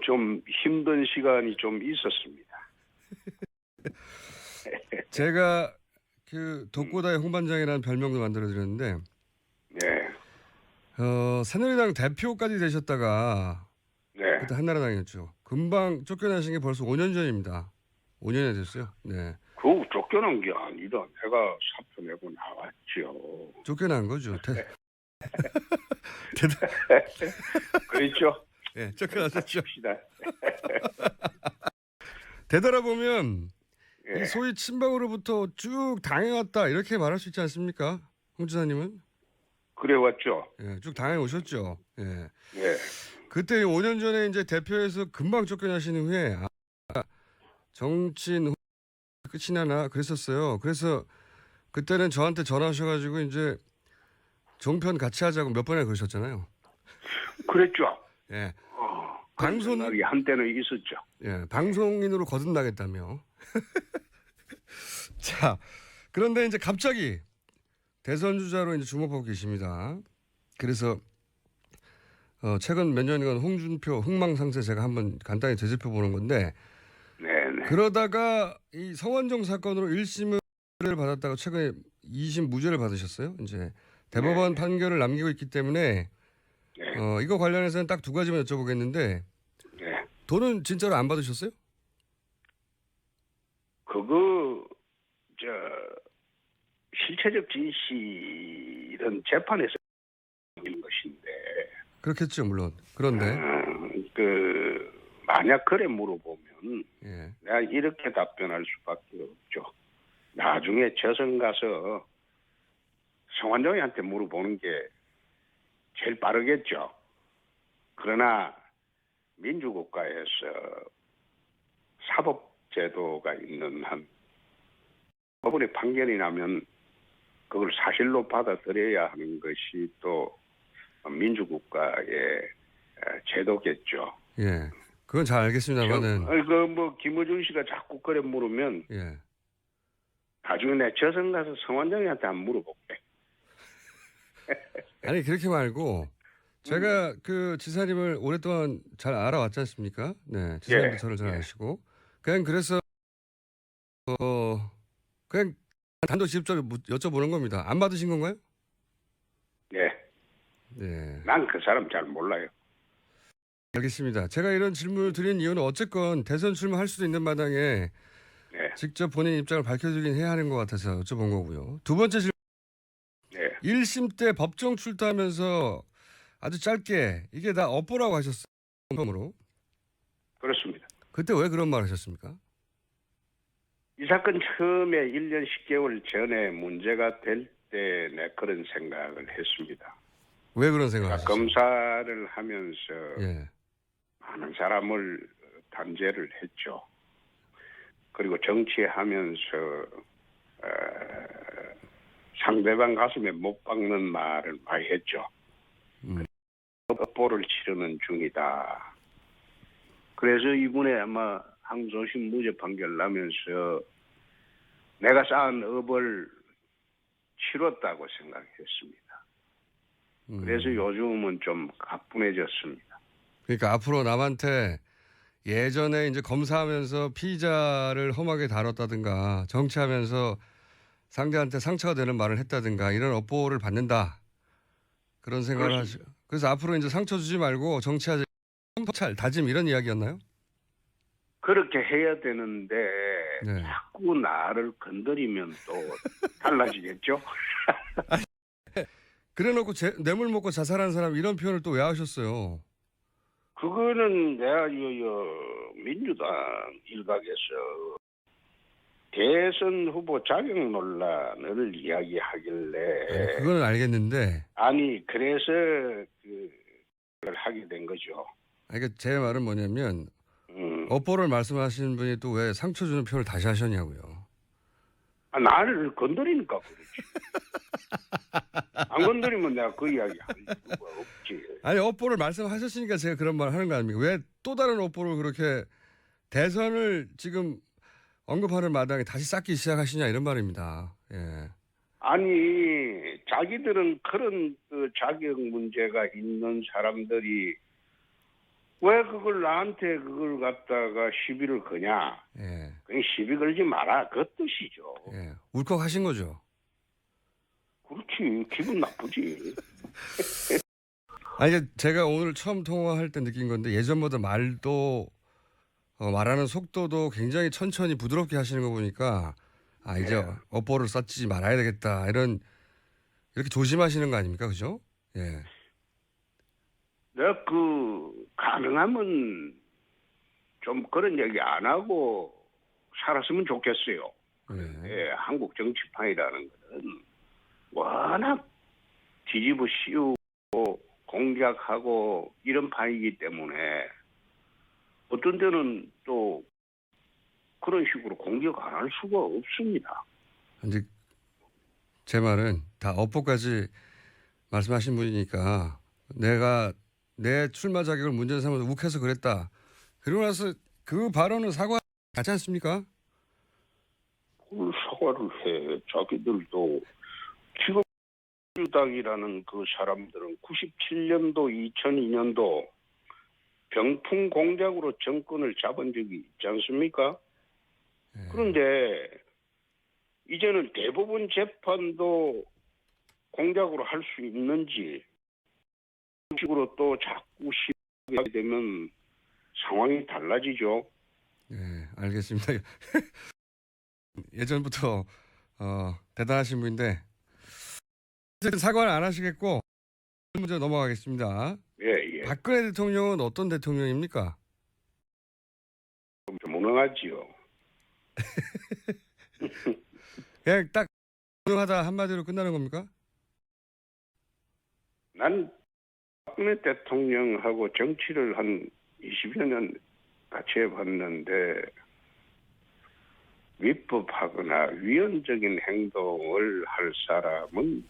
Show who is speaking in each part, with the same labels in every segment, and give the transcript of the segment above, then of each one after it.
Speaker 1: 좀 힘든 시간이 좀 있었습니다.
Speaker 2: 제가 그 독고다의 홍반장이라는 별명도 만들어드렸는데,
Speaker 1: 네,
Speaker 2: 새누리당 대표까지 되셨다가
Speaker 1: 네.
Speaker 2: 그때 한나라당이었죠. 금방 쫓겨나신 게 벌써 5년 전입니다. 5년이 됐어요. 네,
Speaker 1: 그 쫓겨난 게 아니라 내가 사표 내고 나왔죠.
Speaker 2: 쫓겨난 거죠.
Speaker 1: 그랬죠?
Speaker 2: 네, 쫓겨나셨죠.
Speaker 1: 합시다.
Speaker 2: 되돌아보면 이
Speaker 1: 예.
Speaker 2: 소위 친박으로부터 쭉 당해왔다 이렇게 말할 수 있지 않습니까? 홍 지사님은?
Speaker 1: 그래왔죠.
Speaker 2: 예, 쭉 당해 오셨죠. 예.
Speaker 1: 예.
Speaker 2: 그때 5년 전에 이제 대표에서 금방 쫓겨나신 후에 정치인 끝이 나나 그랬었어요. 그래서 그때는 저한테 전화하셔가지고 이제 종편 같이 하자고 몇 번이나 그러셨잖아요.
Speaker 1: 그랬죠.
Speaker 2: 예.
Speaker 1: 방송
Speaker 2: 방송
Speaker 1: 한때는 있었죠.
Speaker 2: 예, 방송인으로 거듭나겠다며. 자, 그런데 이제 갑자기 대선 주자로 이제 주목하고 계십니다. 그래서 최근 몇 년간 홍준표 흥망상쇠 제가 한번 간단히 되짚어 보는 건데,
Speaker 1: 네네.
Speaker 2: 그러다가 이 성완종 사건으로 1심을 받았다가 최근에 2심 무죄를 받으셨어요. 이제 대법원 판결을 남기고 있기 때문에
Speaker 1: 네.
Speaker 2: 이거 관련해서는 딱 두 가지만 여쭤보겠는데,
Speaker 1: 네.
Speaker 2: 돈은 진짜로 안 받으셨어요?
Speaker 1: 그거 저 실체적 진실은 재판에서 있는 것인데
Speaker 2: 그렇겠죠, 물론. 그런데
Speaker 1: 그 만약 그래 물어보면
Speaker 2: 예.
Speaker 1: 내가 이렇게 답변할 수밖에 없죠. 나중에 저선 가서 성완종이한테 물어보는 게 제일 빠르겠죠. 그러나 민주국가에서 사법제도가 있는 한 법원의 판결이 나면 그걸 사실로 받아들여야 하는 것이 또 민주국가의 제도겠죠.
Speaker 2: 예. 그건 잘 알겠습니다만은.
Speaker 1: 그 김어준 씨가 자꾸 그래 물으면
Speaker 2: 예.
Speaker 1: 나중에 내 저선 가서 성완종이한테 한번 물어볼게.
Speaker 2: 아니, 그렇게 말고, 제가 그 지사님을 오랫동안 잘 알아왔지 않습니까? 네. 지사님도
Speaker 1: 예.
Speaker 2: 저를 잘
Speaker 1: 예.
Speaker 2: 아시고. 그냥 그래서, 그냥 단도 직접 여쭤보는 겁니다. 안 받으신 건가요?
Speaker 1: 예.
Speaker 2: 네.
Speaker 1: 난 그 사람 잘 몰라요.
Speaker 2: 알겠습니다. 제가 이런 질문을 드린 이유는 어쨌건 대선 출마할 수도 있는 마당에
Speaker 1: 예.
Speaker 2: 직접 본인 입장을 밝혀드리긴 해야 하는 것 같아서 여쭤본 거고요. 두 번째 질문.
Speaker 1: 예.
Speaker 2: 1심 때 법정 출두하면서 아주 짧게 이게 다 업보라고 하셨어요. 처음으로.
Speaker 1: 그렇습니다.
Speaker 2: 그때 왜 그런 말 하셨습니까?
Speaker 1: 이 사건 처음에 1년 10개월 전에 문제가 될 때 내 그런 생각을 했습니다.
Speaker 2: 왜 그런 생각을 하셨어요?
Speaker 1: 검사를 하면서
Speaker 2: 예.
Speaker 1: 많은 사람을 단죄를 했죠. 그리고 정치하면서 상대방 가슴에 못 박는 말을 많이 했죠. 업보를 치르는 중이다. 그래서 이번에 아마 항소심 무죄 판결 나면서 내가 쌓은 업을 치렀다고 생각했습니다. 그래서 요즘은 좀 가뿐해졌습니다.
Speaker 2: 그러니까 앞으로 남한테 예전에 이제 검사하면서 피의자를 험하게 다뤘다든가 정치하면서 상대한테 상처가 되는 말을 했다든가 이런 업보를 받는다. 그런 생각을 하시고. 그래서 앞으로 이제 상처 주지 말고 정치하자. 찰 다짐 이런 이야기였나요?
Speaker 1: 그렇게 해야 되는데
Speaker 2: 네.
Speaker 1: 자꾸 나를 건드리면 또 달라지겠죠?
Speaker 2: 그래놓고 뇌물 먹고 자살한 사람 이런 표현을 또 왜 하셨어요?
Speaker 1: 그거는 내가 민주당 일각에서 대선 후보 자격 논란을 이야기하길래
Speaker 2: 그거는 알겠는데.
Speaker 1: 아니 그래서 그걸 하게 된 거죠.
Speaker 2: 그러니까 제 말은 뭐냐면 업보를 말씀하시는 분이 또 왜 상처 주는 표현을 다시 하셨냐고요.
Speaker 1: 나를 건드리니까 그렇지. 안 건드리면 내가 그 이야기 할 이유가 없지.
Speaker 2: 아니 업보를 말씀하셨으니까 제가 그런 말 하는 거 아닙니까? 왜 또 다른 업보를 그렇게 대선을 지금 언급하는 마당에 다시 쌓기 시작하시냐 이런 말입니다. 예.
Speaker 1: 아니 자기들은 그런 그 자격 문제가 있는 사람들이 왜 그걸 나한테 그걸 갖다가 시비를 거냐?
Speaker 2: 예.
Speaker 1: 그냥 시비 걸지 마라. 그 뜻이죠.
Speaker 2: 예. 울컥하신 거죠.
Speaker 1: 그렇지. 기분 나쁘지.
Speaker 2: 아니 제가 오늘 처음 통화할 때 느낀 건데 예전보다 말도 말하는 속도도 굉장히 천천히 부드럽게 하시는 거 보니까 아 이제
Speaker 1: 네.
Speaker 2: 업보를 쌓지 말아야 되겠다 이렇게 조심하시는 거 아닙니까, 그죠? 예.
Speaker 1: 내가 가능하면 좀 그런 얘기 안 하고 살았으면 좋겠어요.
Speaker 2: 예.
Speaker 1: 예, 한국 정치판이라는 것은 워낙 뒤집어 씌우고 공작하고 이런 판이기 때문에 어떤 데는 또 그런 식으로 공격 안 할 수가 없습니다.
Speaker 2: 이제 제 말은 다 업보까지 말씀하신 분이니까 내가 내 출마 자격을 문제 삼아서 욱해서 그랬다. 그러고 나서 그 발언은 사과 하지 않습니까?
Speaker 1: 그걸 사과를 해. 자기들도 지금 민주당이라는 그 사람들은 97년도, 2002년도 병풍 공작으로 정권을 잡은 적이 있지 않습니까?
Speaker 2: 예.
Speaker 1: 그런데 이제는 대법원 재판도 공작으로 할 수 있는지 그런 식으로 또 자꾸 시비하게 되면 상황이 달라지죠.
Speaker 2: 예, 알겠습니다. 예전부터 대단하신 분인데 어쨌든 사과를 안 하시겠고 문제 넘어가겠습니다.
Speaker 1: 예, 예.
Speaker 2: 박근혜 대통령은 어떤 대통령입니까?
Speaker 1: 좀 무능하지요.
Speaker 2: 그냥 딱 무능하다 한마디로 끝나는 겁니까?
Speaker 1: 난 박근혜 대통령하고 정치를 한 20여 년 같이 해봤는데 위법하거나 위헌적인 행동을 할 사람은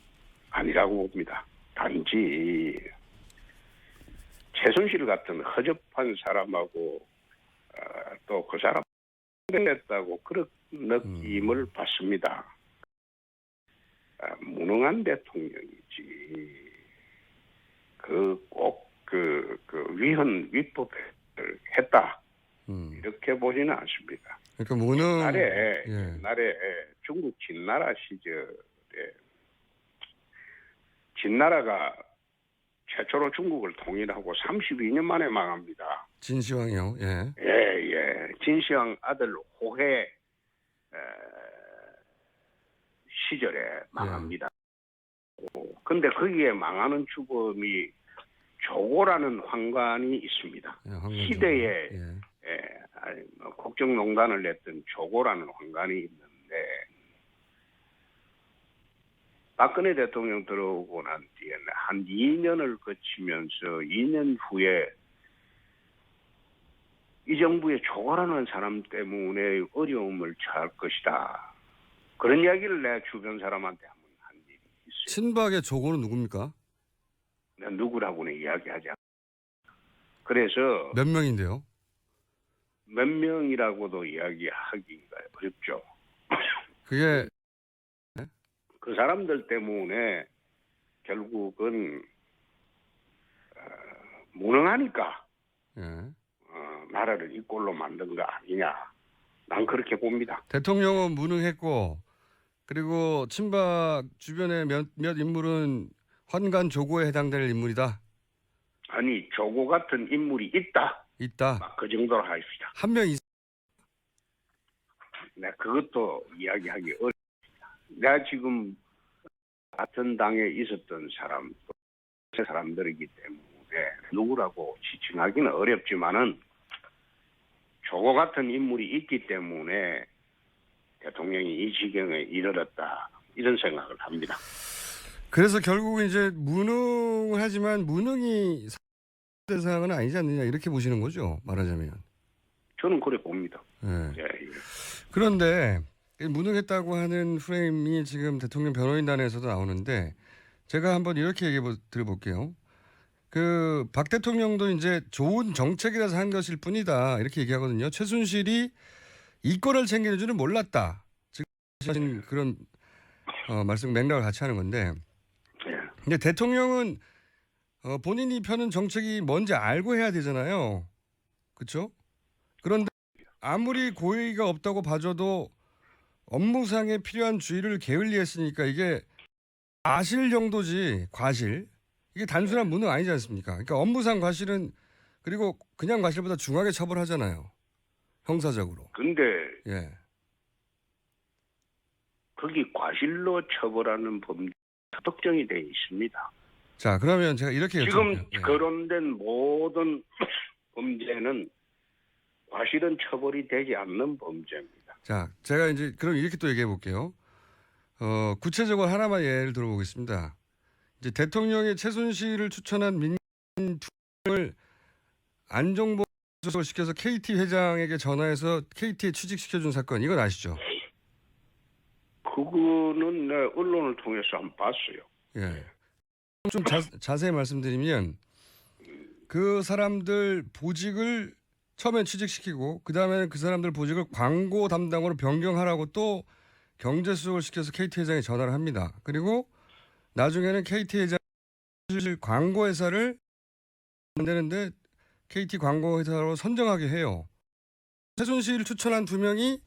Speaker 1: 아니라고 봅니다. 단지 최순실 같은 허접한 사람하고 또 그 사람 했다고 그런 느낌을 받습니다. 무능한 대통령이지. 꼭 위법을 했다. 이렇게 보지는 않습니다.
Speaker 2: 그러니까 무능.
Speaker 1: 옛날에 중국 진나라 시절에 진나라가 최초로 중국을 통일하고 32년 만에 망합니다.
Speaker 2: 진시황이요. 예.
Speaker 1: 예. 진시황 아들 호해 시절에 망합니다. 근데 거기에 망하는 주범이 조고라는 황관이 있습니다. 시대에 국정농단을 냈던 조고라는 황관이 있는데 박근혜 대통령 들어오고 난 뒤에는 한 2년을 거치면서 2년 후에 이 정부의 조고라는 사람 때문에 어려움을 처할 것이다. 그런 이야기를 내 주변 사람한테 한번 한 일이 있어요.
Speaker 2: 친박의 조고는 누굽니까?
Speaker 1: 내가 누구라고는 이야기하지 않고. 그래서
Speaker 2: 몇 명인데요?
Speaker 1: 몇 명이라고도 이야기하기가 어렵죠.
Speaker 2: 그게
Speaker 1: 그 사람들 때문에 결국은 무능하니까 나라를 이 꼴로 만든 거 아니냐. 난 그렇게 봅니다.
Speaker 2: 대통령은 무능했고 그리고 친박 주변의 몇 인물은 환관 조고에 해당될 인물이다.
Speaker 1: 아니 조고 같은 인물이 있다. 그 정도로 하십시다.
Speaker 2: 한 명
Speaker 1: 네, 그것도 이야기하기 어렵습니다. 내가 지금 같은 당에 있었던 사람들이기 때문에 누구라고 지칭하기는 어렵지만은 조고 같은 인물이 있기 때문에 대통령이 이 지경에 이르렀다. 이런 생각을 합니다.
Speaker 2: 그래서 결국은 이제 무능하지만 무능이 대상은 아니지 않느냐 이렇게 보시는 거죠. 말하자면.
Speaker 1: 저는 그래 봅니다.
Speaker 2: 예. 그런데 무능했다고 하는 프레임이 지금 대통령 변호인단에서도 나오는데 제가 한번 이렇게 얘기해 드려볼게요. 박 대통령도 이제 좋은 정책이라서 한 것일 뿐이다. 이렇게 얘기하거든요. 최순실이 이권을 챙기는 줄은 몰랐다. 지금 그런 말씀 맥락을 같이 하는 건데. 근데 대통령은 본인이 펴는 정책이 뭔지 알고 해야 되잖아요. 그렇죠? 그런데 아무리 고의가 없다고 봐줘도 업무상에 필요한 주의를 게을리했으니까 이게 과실 정도지 과실. 이게 단순한 무능 아니지 않습니까? 그러니까 업무상 과실은 그리고 그냥 과실보다 중하게 처벌하잖아요. 형사적으로.
Speaker 1: 근데
Speaker 2: 예.
Speaker 1: 거기 과실로 처벌하는 범죄 특정이 돼 있습니다.
Speaker 2: 자, 그러면 제가 이렇게
Speaker 1: 지금
Speaker 2: 여쭤볼게요. 예.
Speaker 1: 거론된 모든 범죄는 과실은 처벌이 되지 않는 범죄입니다.
Speaker 2: 자, 제가 이제 그럼 이렇게 또 얘기해 볼게요. 구체적으로 하나만 예를 들어보겠습니다. 이제 대통령이 최순실을 추천한 민간 투명을 안종범 수석을 시켜서 KT 회장에게 전화해서 KT에 취직시켜준 사건 이건 아시죠?
Speaker 1: 그거는 내 언론을 통해서 안 봤어요.
Speaker 2: 예. 좀 자세히 말씀드리면 그 사람들 보직을 처음엔 취직시키고 그 다음에는 그 사람들 보직을 광고 담당으로 변경하라고 또 경제수석을 시켜서 KT 회장에 전화를 합니다. 그리고 나중에는 KT 회장 광고회사를 만드는데 KT 광고회사로 선정하게 해요. 최순실을 추천한 2명이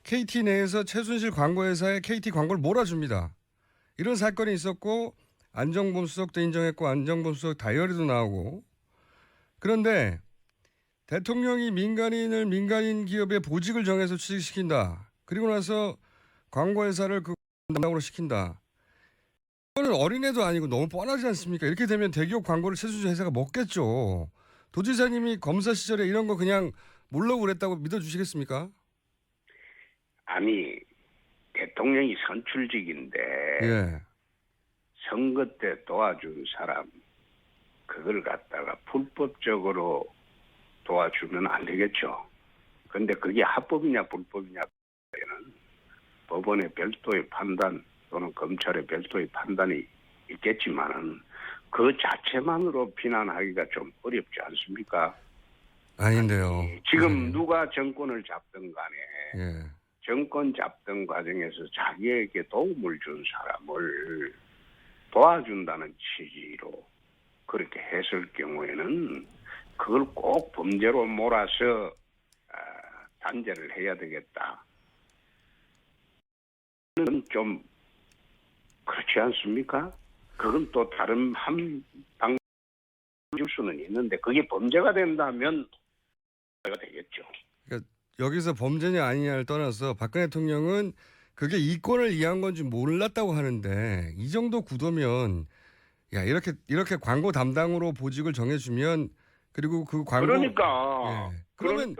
Speaker 2: KT 내에서 최순실 광고회사에 KT 광고를 몰아줍니다. 이런 사건이 있었고 안정범 수석도 인정했고 안정범 수석 다이어리도 나오고 그런데 대통령이 민간인을 민간인 기업의 보직을 정해서 취직시킨다. 그리고 나서 광고회사를 그 담당으로 시킨다. 이거는 어린애도 아니고 너무 뻔하지 않습니까? 이렇게 되면 대기업 광고를 최순실 회사가 먹겠죠. 도지사님이 검사 시절에 이런 거 그냥 모르고 그랬다고 믿어주시겠습니까?
Speaker 1: 아니 대통령이 선출직인데
Speaker 2: 예.
Speaker 1: 선거 때 도와준 사람 그걸 갖다가 불법적으로 도와주면 안 되겠죠. 그런데 그게 합법이냐 불법이냐는 법원의 별도의 판단 또는 검찰의 별도의 판단이 있겠지만은 그 자체만으로 비난하기가 좀 어렵지 않습니까?
Speaker 2: 아닌데요.
Speaker 1: 지금 누가 정권을 잡든 간에
Speaker 2: 예.
Speaker 1: 정권 잡던 과정에서 자기에게 도움을 준 사람을 도와준다는 취지로 그렇게 했을 경우에는 그걸 꼭 범죄로 몰아서 단죄를 해야 되겠다. 그건 좀 그렇지 않습니까? 그건 또 다른 한 방법 줄 수는 있는데 그게 범죄가 된다면 범죄가 되겠죠.
Speaker 2: 그러니까 여기서 범죄냐 아니냐를 떠나서 박근혜 대통령은 그게 이권을 위한 건지 몰랐다고 하는데 이 정도 구도면 야 이렇게 광고 담당으로 보직을 정해주면 그리고 그 광고
Speaker 1: 그러니까
Speaker 2: 예. 그러면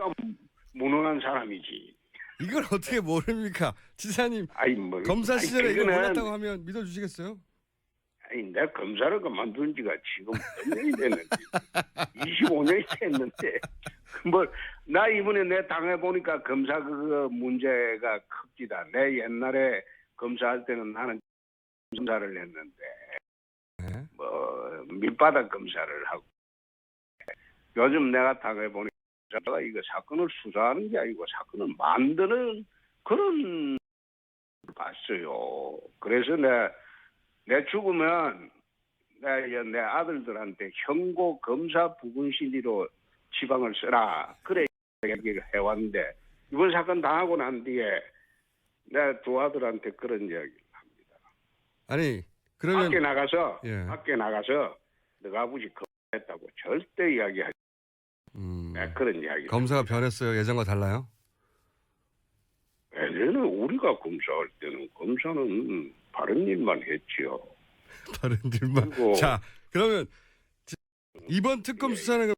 Speaker 1: 무능한 사람이지.
Speaker 2: 이걸 어떻게 모릅니까? 지사님
Speaker 1: 아니 뭐
Speaker 2: 검사 시절에 이거
Speaker 1: 그거는,
Speaker 2: 몰랐다고 하면 믿어주시겠어요?
Speaker 1: 아니 내가 검사를 그만둔 지가 지금 몇 년이 됐는데 25년이 됐는데 뭐 나 이번에 내 당해보니까 검사 그 문제가 큽니다. 내 옛날에 검사할 때는 나는 검사를 했는데
Speaker 2: 네.
Speaker 1: 뭐 밑바닥 검사를 하고 요즘 내가 당해보니까 검사가 이거 사건을 수사하는 게 아니고 사건을 만드는 그런 봤어요. 그래서 내 죽으면 내 아들들한테 형고 검사 부군실리로 지방을 써라. 그래 얘기를 해왔는데 이번 사건 당하고 난 뒤에 내 두 아들한테 그런 이야기를 합니다.
Speaker 2: 아니 그러면
Speaker 1: 밖에 나가서 너가 아버지 검사했다고 절대 이야기하지. 그런 이야기.
Speaker 2: 검사가 변했어요. 예전과 달라요?
Speaker 1: 예전에 우리가 검사할 때는 검사는 바른 일만 했지요.
Speaker 2: 다른 일만. 자, 그러면 이번 특검 수사는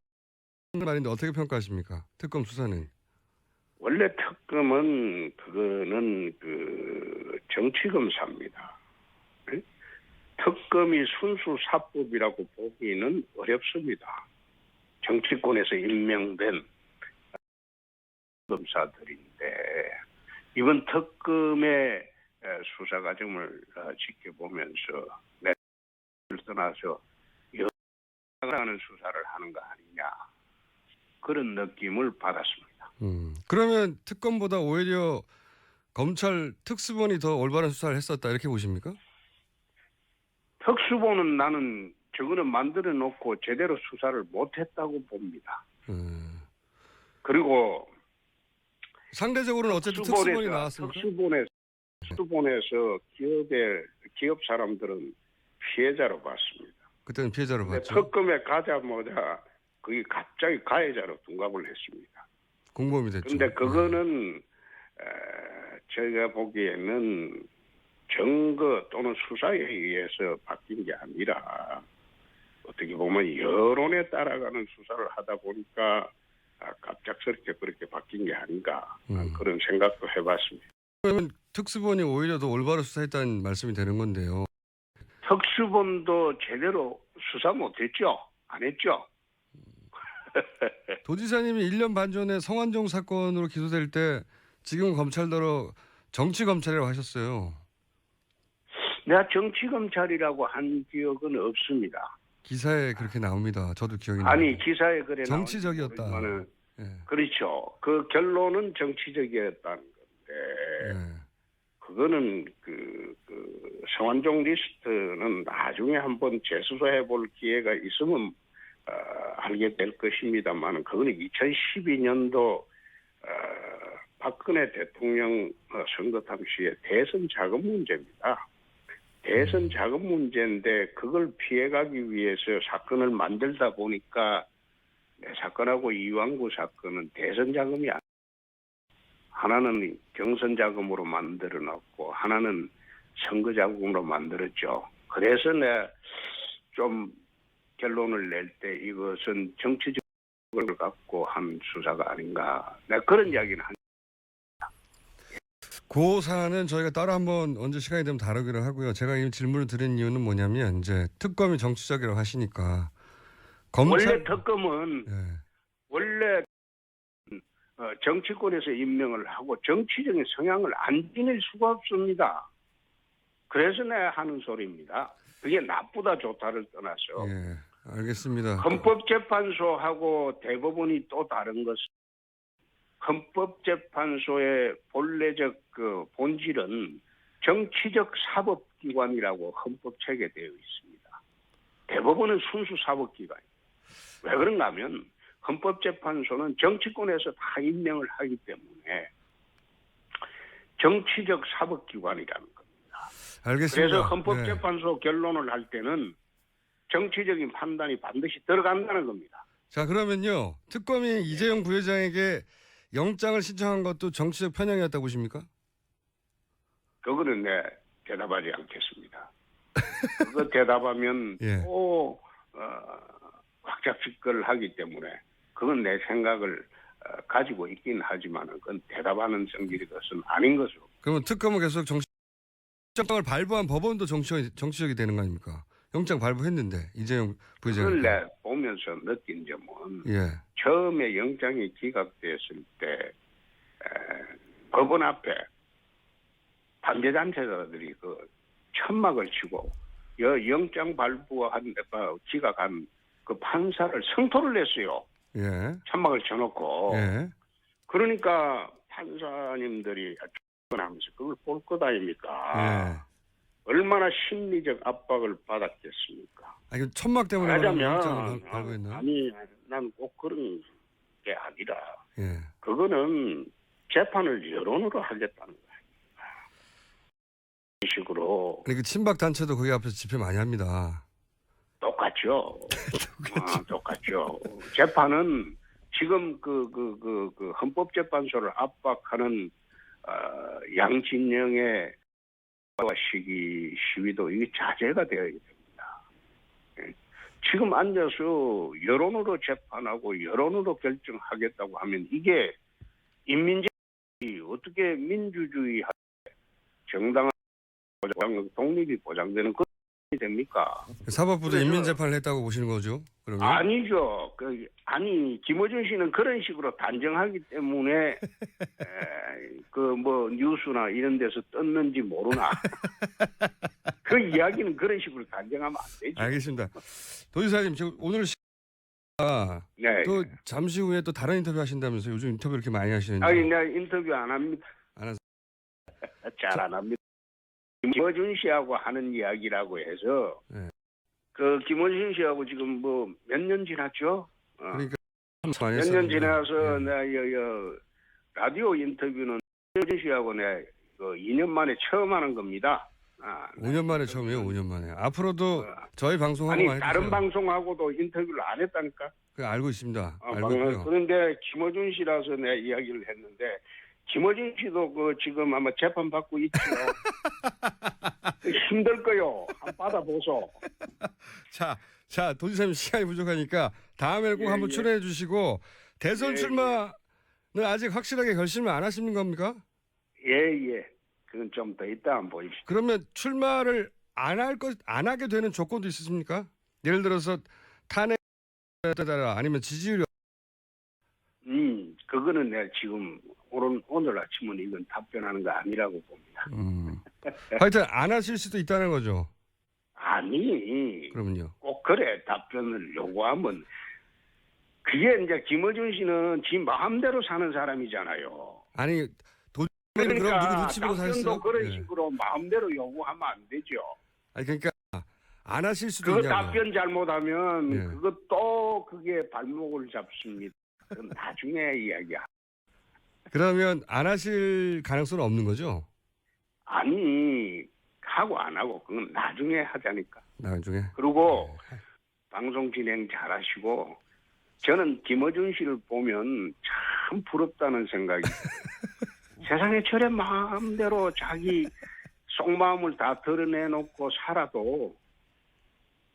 Speaker 2: 말인데 어떻게 평가하십니까? 특검 수사는
Speaker 1: 원래 특검은 그거는 그 정치 검사입니다. 네? 특검이 순수 사법이라고 보기는 어렵습니다. 정치권에서 임명된 검사들인데 이번 특검의 수사 과정을 지켜보면서 내를 떠나서 여하는 수사를 하는 거 아니냐 그런 느낌을 받았습니다.
Speaker 2: 그러면 특검보다 오히려 검찰 특수본이 더 올바른 수사를 했었다 이렇게 보십니까?
Speaker 1: 특수본은 나는 저거는 만들어 놓고 제대로 수사를 못했다고 봅니다. 그리고
Speaker 2: 상대적으로는 어쨌든 특수본이 나왔습니까?
Speaker 1: 특수본에서 기업 사람들은 피해자로 봤습니다.
Speaker 2: 그때는 피해자로
Speaker 1: 근데
Speaker 2: 봤죠.
Speaker 1: 특검에 가자마자 그게 갑자기 가해자로 둔갑을 했습니다.
Speaker 2: 공범이 됐죠.
Speaker 1: 그런데 그거는 저희가 보기에는 증거 또는 수사에 의해서 바뀐 게 아니라 어떻게 보면 여론에 따라가는 수사를 하다 보니까 갑작스럽게 그렇게 바뀐 게 아닌가 그런 생각도 해봤습니다.
Speaker 2: 그러면 특수본이 오히려 더 올바로 수사했다는 말씀이 되는 건데요.
Speaker 1: 특수본도 제대로 수사 못했죠? 안 했죠?
Speaker 2: 도지사님이 1년 반 전에 성완종 사건으로 기소될 때 지금 검찰대로 정치검찰이라고 하셨어요.
Speaker 1: 내가 정치검찰이라고 한 기억은 없습니다.
Speaker 2: 기사에 그렇게 나옵니다. 저도 기억이 나요.
Speaker 1: 아니 기사에 그래
Speaker 2: 정치적이었다. 예.
Speaker 1: 그렇죠. 그 결론은 정치적이었다는 건데
Speaker 2: 예.
Speaker 1: 그거는 성완종 리스트는 나중에 한번 재수사해 볼 기회가 있으면 알게 될 것입니다만 그거는 2012년도 박근혜 대통령 선거 당시에 대선 자금 문제입니다. 대선 자금 문제인데 그걸 피해가기 위해서 사건을 만들다 보니까 내 사건하고 이완구 사건은 대선 자금이 아니에요. 하나는 경선 자금으로 만들어 놨고 하나는 선거 자금으로 만들었죠. 그래서 내가 좀 결론을 낼 때 이것은 정치적 걸 갖고 한 수사가 아닌가. 내가 그런 이야기는 한.
Speaker 2: 그 사안은 저희가 따로 한번 언제 시간이 되면 다루기로 하고요. 제가 이 질문을 드린 이유는 뭐냐면 이제 특검이 정치적이라고 하시니까
Speaker 1: 원래 특검은
Speaker 2: 예.
Speaker 1: 원래 정치권에서 임명을 하고 정치적인 성향을 안 지닐 수가 없습니다. 그래서 내가 하는 소리입니다. 그게 나쁘다 좋다를 떠나서
Speaker 2: 예. 알겠습니다.
Speaker 1: 헌법재판소하고 대법원이 또 다른 것은 헌법재판소의 본래적 그 본질은 정치적 사법기관이라고 헌법책에 되어 있습니다. 대법원은 순수 사법기관이에요. 왜 그런가 하면 헌법재판소는 정치권에서 다 임명을 하기 때문에 정치적 사법기관이라는 겁니다.
Speaker 2: 알겠습니다.
Speaker 1: 그래서 헌법재판소 결론을 할 때는 정치적인 판단이 반드시 들어간다는 겁니다.
Speaker 2: 자, 그러면요. 특검이 이재용 부회장에게 영장을 신청한 것도 정치적 편향이었다고 보십니까?
Speaker 1: 그거는 내 대답하지 않겠습니다. 그거 대답하면
Speaker 2: 예.
Speaker 1: 또 확작식을 하기 때문에 그건 내 생각을 가지고 있긴 하지만 그건 대답하는 성질의 것은 아닌 것으로.
Speaker 2: 그러면 특검은 계속 영장을 발부한 법원도 정치적이 되는 거 아닙니까? 영장 발부했는데 이재용 부회장.
Speaker 1: 그걸 내 보면서 느낀 점은
Speaker 2: 예.
Speaker 1: 처음에 영장이 기각됐을 때 법원 앞에 반대단체자들이 그 천막을 치고 영장 발부한 기각한 그 판사를 성토를 했어요.
Speaker 2: 예.
Speaker 1: 천막을 쳐놓고.
Speaker 2: 예.
Speaker 1: 그러니까 판사님들이 하면서 그걸 볼 것 아닙니까?
Speaker 2: 예.
Speaker 1: 얼마나 심리적 압박을 받았겠습니까?
Speaker 2: 아니, 천막 때문에 영장을 발부했나요?
Speaker 1: 아니, 난 꼭 그런 게 아니라
Speaker 2: 예.
Speaker 1: 그거는 재판을 여론으로 하겠다는 거예요. 이 식으로.
Speaker 2: 그 친박 단체도 거기 앞에서 집회 많이 합니다.
Speaker 1: 똑같죠. 똑같죠. 재판은 지금 그 헌법재판소를 압박하는 양진영의 시위도 이게 자제가 되어야 됩니다. 지금 앉아서 여론으로 재판하고 여론으로 결정하겠다고 하면 이게 인민제이 어떻게 민주주의 정당한 독립이 보장되는 그런 됩니까?
Speaker 2: 사법부도 인민재판을 했다고 보시는 거죠? 그러면?
Speaker 1: 아니죠. 아니 김어준 씨는 그런 식으로 단정하기 때문에 그 뭐 뉴스나 이런 데서 떴는지 모르나. 그 이야기는 그런 식으로 단정하면 안 되죠.
Speaker 2: 알겠습니다. 도지사님 지금 오늘
Speaker 1: 네.
Speaker 2: 또 잠시 후에 또 다른 인터뷰 하신다면서 요즘 인터뷰 이렇게 많이 하시는지.
Speaker 1: 아니 내가 인터뷰 안 합니다.
Speaker 2: 안 하세요?
Speaker 1: 잘 안 합니다. 김어준 씨하고 하는 이야기라고 해서
Speaker 2: 네.
Speaker 1: 그 김원신 씨하고 지금 뭐 몇 년 지났죠?
Speaker 2: 그러니까
Speaker 1: 몇 년 지나서 내가 라디오 인터뷰는 김원신 씨하고 내가 그 2년 만에 처음 하는 겁니다.
Speaker 2: 5년 만에 처음이에요. 5년 만에. 앞으로도 저희 방송하고
Speaker 1: 아니
Speaker 2: 많이
Speaker 1: 다른
Speaker 2: 해주세요.
Speaker 1: 방송하고도 인터뷰를 안 했다니까.
Speaker 2: 그 알고 있습니다. 알고 있고요.
Speaker 1: 그런데 김어준 씨라서 내가 이야기를 했는데 김어준 씨도 그 지금 아마 재판 받고 있죠. 힘들 거요. 한번 받아보소.
Speaker 2: 자, 도지사님 시간이 부족하니까 다음에 꼭 한번 출연해 주시고 대선 출마는 아직 확실하게 결심을 안 하시는 겁니까?
Speaker 1: 예. 그건 좀 더 이따 한번 보입시다.
Speaker 2: 그러면 출마를 안 하게 되는 조건도 있으십니까? 예를 들어서 탄핵에 따라 아니면 지지율이
Speaker 1: 그거는 내가 지금 오늘 아침은 이건 답변하는 거 아니라고 봅니다.
Speaker 2: 하여튼 안 하실 수도 있다는 거죠.
Speaker 1: 아니.
Speaker 2: 그러면요.
Speaker 1: 꼭 그래 답변을 요구하면 그게 이제 김어준 씨는 지 마음대로 사는 사람이잖아요.
Speaker 2: 아니 그럼 누구 눈치 보고
Speaker 1: 답변도
Speaker 2: 사셨어요?
Speaker 1: 그런 식으로 마음대로 요구하면 안 되죠.
Speaker 2: 아니 그러니까 안 하실 수도
Speaker 1: 그
Speaker 2: 있냐고요.
Speaker 1: 답변 잘못하면
Speaker 2: 예.
Speaker 1: 그것도 그게 발목을 잡습니다. 그건 나중에 이야기야.
Speaker 2: 그러면 안 하실 가능성은 없는 거죠?
Speaker 1: 아니 하고 안 하고 그건 나중에 하자니까.
Speaker 2: 나중에.
Speaker 1: 그리고 방송 진행 잘하시고 저는 김어준 씨를 보면 참 부럽다는 생각이 세상에 저래 마음대로 자기 속마음을 다 드러내놓고 살아도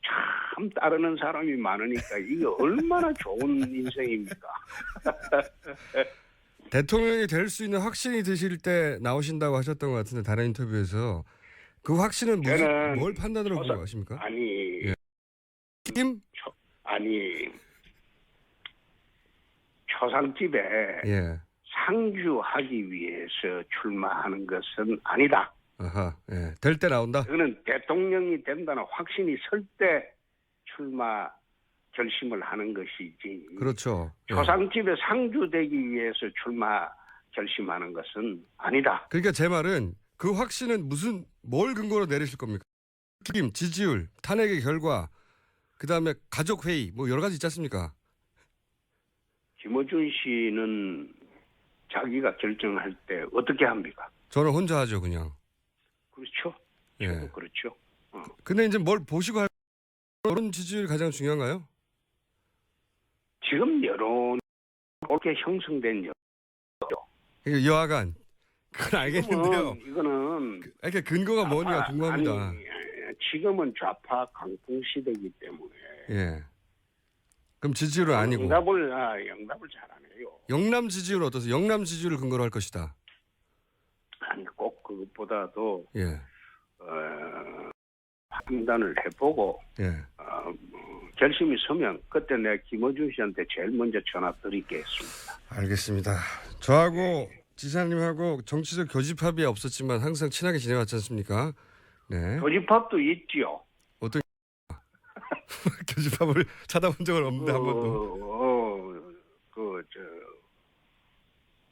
Speaker 1: 참 따르는 사람이 많으니까 이게 얼마나 좋은 인생입니까?
Speaker 2: 대통령이 될 수 있는 확신이 드실 때 나오신다고 하셨던 것 같은데 다른 인터뷰에서 그 확신은 뭘 판단으로 본 거 아십니까?
Speaker 1: 아니
Speaker 2: 힘?
Speaker 1: 아니 초상집에
Speaker 2: 예.
Speaker 1: 상주하기 위해서 출마하는 것은 아니다.
Speaker 2: 아하. 예. 될 때 나온다.
Speaker 1: 그거는 대통령이 된다는 확신이 설 때 출마 결심을 하는 것이지.
Speaker 2: 그렇죠. 예.
Speaker 1: 초상집에 상주되기 위해서 출마 결심하는 것은 아니다.
Speaker 2: 그러니까 제 말은 그 확신은 뭘 근거로 내리실 겁니까? 책임, 지지율, 탄핵의 결과, 그 다음에 가족 회의, 뭐 여러 가지 있지 않습니까?
Speaker 1: 김어준 씨는 자기가 결정할 때 어떻게 합니까?
Speaker 2: 저는 혼자 하죠, 그냥.
Speaker 1: 그렇죠.
Speaker 2: 예.
Speaker 1: 저도 그렇죠.
Speaker 2: 근데 이제 뭘 보시고 여론 지지율이 가장 중요한가요?
Speaker 1: 지금 여론 그렇게 형성된
Speaker 2: 그러니까 여하간 그건 알겠는데요.
Speaker 1: 이거는
Speaker 2: 이렇게 근거가 뭐냐 궁금합니다.
Speaker 1: 아니, 지금은 좌파 강풍 시대이기 때문에
Speaker 2: 예. 그럼 지지율은 아니고.
Speaker 1: 영답을 잘하네요.
Speaker 2: 영남 지지율은 어떠세요? 영남 지지율을 근거로 할 것이다.
Speaker 1: 아니 꼭 그것보다도
Speaker 2: 예.
Speaker 1: 판단을 해보고
Speaker 2: 예.
Speaker 1: 결심이 서면 그때 내가 김어준 씨한테 제일 먼저 전화 드리겠습니다.
Speaker 2: 알겠습니다. 저하고 지사님하고 정치적 교집합이 없었지만 항상 친하게 지내왔지 않습니까? 네.
Speaker 1: 교집합도 있지요.
Speaker 2: 어떤 교집합을 찾아본 적은 없는데 한 번도.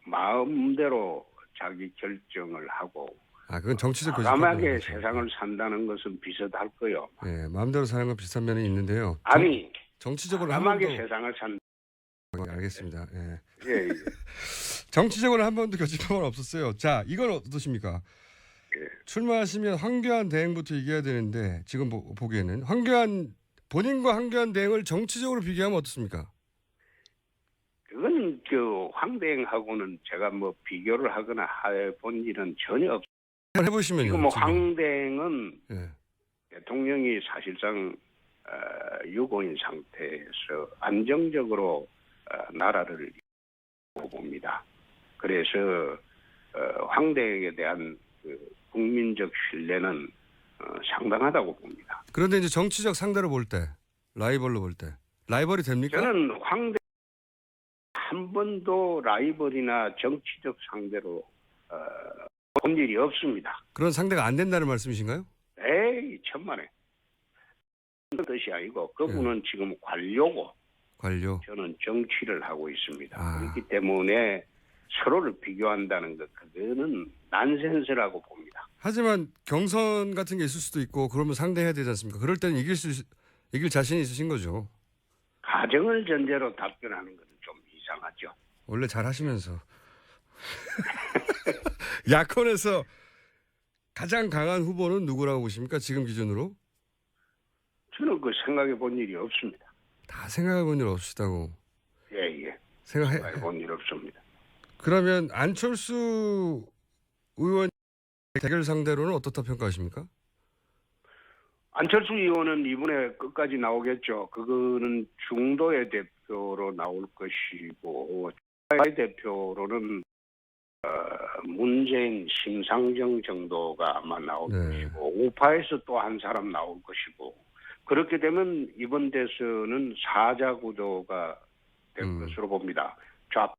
Speaker 1: 마음대로 자기 결정을 하고
Speaker 2: 그건 정치적 교집합.
Speaker 1: 과감하게 세상을 산다는 것은 비슷할 거요.
Speaker 2: 예, 마음대로 사는 건 비슷한 면이 있는데요.
Speaker 1: 아니
Speaker 2: 정치적으로
Speaker 1: 과감하게
Speaker 2: 한 번도.
Speaker 1: 세상을 산다.
Speaker 2: 알겠습니다. 예.
Speaker 1: 예.
Speaker 2: 정치적으로 한 번도 교집합은 없었어요. 자, 이건 어떠십니까?
Speaker 1: 예.
Speaker 2: 출마하시면 황교안 대행부터 얘기해야 되는데 지금 보기에는 본인과 황교안 대행을 정치적으로 비교하면 어떻습니까?
Speaker 1: 그건 황 대행하고는 제가 뭐 비교를 하거나 해본 일은 전혀 없어요.
Speaker 2: 해보시면요.
Speaker 1: 지금 황 대행은
Speaker 2: 예.
Speaker 1: 대통령이 사실상 유고인 상태에서 안정적으로 나라를 이끌고 봅니다. 그래서 황 대행에 대한 국민적 신뢰는 상당하다고 봅니다.
Speaker 2: 그런데 이제 정치적 상대로 볼 때, 라이벌로 볼 때, 라이벌이 됩니까?
Speaker 1: 저는 황 대행 한 번도 라이벌이나 정치적 상대로 본 일이 없습니다.
Speaker 2: 그런 상대가 안 된다는 말씀이신가요?
Speaker 1: 에이 천만에. 그런 뜻이 아니고 그분은 지금 관료고
Speaker 2: 관료.
Speaker 1: 저는 정치를 하고 있습니다.
Speaker 2: 아.
Speaker 1: 그렇기 때문에 서로를 비교한다는 것 그거는 난센스라고 봅니다.
Speaker 2: 하지만 경선 같은 게 있을 수도 있고 그러면 상대해야 되지 않습니까? 그럴 때는 이길 수 이길 자신이 있으신 거죠.
Speaker 1: 가정을 전제로 답변하는 것은 좀 이상하죠.
Speaker 2: 원래 잘 하시면서. 야권에서 가장 강한 후보는 누구라고 보십니까? 지금 기준으로?
Speaker 1: 저는 그 생각해 본 일이 없습니다.
Speaker 2: 다 생각해 본 일 없으시다고.
Speaker 1: 예.
Speaker 2: 생각해
Speaker 1: 생각해 본 일 없습니다.
Speaker 2: 그러면 안철수 의원 대결 상대로는 어떻다 평가하십니까?
Speaker 1: 안철수 의원은 이번에 끝까지 나오겠죠. 그거는 중도의 대표로 나올 것이고, 의 대표로는 문재인, 심상정 정도가 아마 나올
Speaker 2: 네.
Speaker 1: 것이고, 우파에서 또 한 사람 나올 것이고, 그렇게 되면 이번 대선은 사자 구도가 될 것으로 봅니다. 좌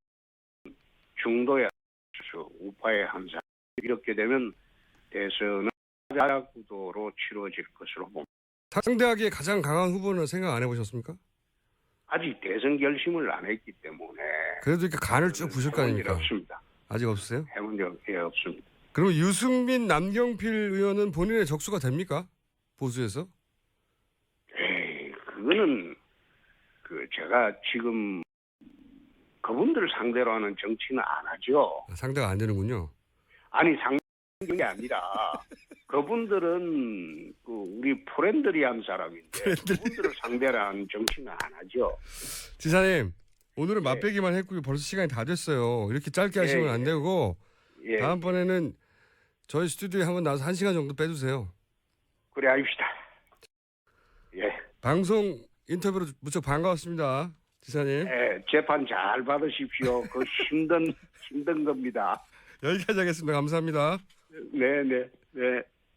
Speaker 1: 중도의 안철수, 우파의 한 사람 이렇게 되면 대선은 사자 구도로 치러질 것으로 봅니다.
Speaker 2: 상대하기에 가장 강한 후보는 생각 안 해보셨습니까?
Speaker 1: 아직 대선 결심을 안 했기 때문에
Speaker 2: 그래도 이렇게 간을 쭉 부실 거
Speaker 1: 해본 일
Speaker 2: 아닙니까?
Speaker 1: 없습니다.
Speaker 2: 아직 없으세요?
Speaker 1: 해본 일 없습니다.
Speaker 2: 그러면 유승민, 남경필 의원은 본인의 적수가 됩니까? 보수에서?
Speaker 1: 에이, 그거는 제가 지금 그분들 상대로 하는 정치는 안 하죠.
Speaker 2: 상대가 안 되는군요.
Speaker 1: 아니 상대가 아니라 그분들은 우리 프렌들이 한 사람인데 그분들을 상대로 하는 정치는 안 하죠.
Speaker 2: 지사님, 오늘은
Speaker 1: 예.
Speaker 2: 맛배기만 했고요. 벌써 시간이 다 됐어요. 이렇게 짧게 하시면
Speaker 1: 예.
Speaker 2: 안 되고
Speaker 1: 예,
Speaker 2: 다음번에는 저희 스튜디오에 한번 나와서 1시간 정도 빼주세요.
Speaker 1: 그래 합시다. 예.
Speaker 2: 방송 인터뷰로 무척 반가웠습니다. 지사님.
Speaker 1: 예, 재판 잘 받으십시오. 그 힘든 겁니다.
Speaker 2: 여기까지 하겠습니다. 감사합니다.
Speaker 1: 네.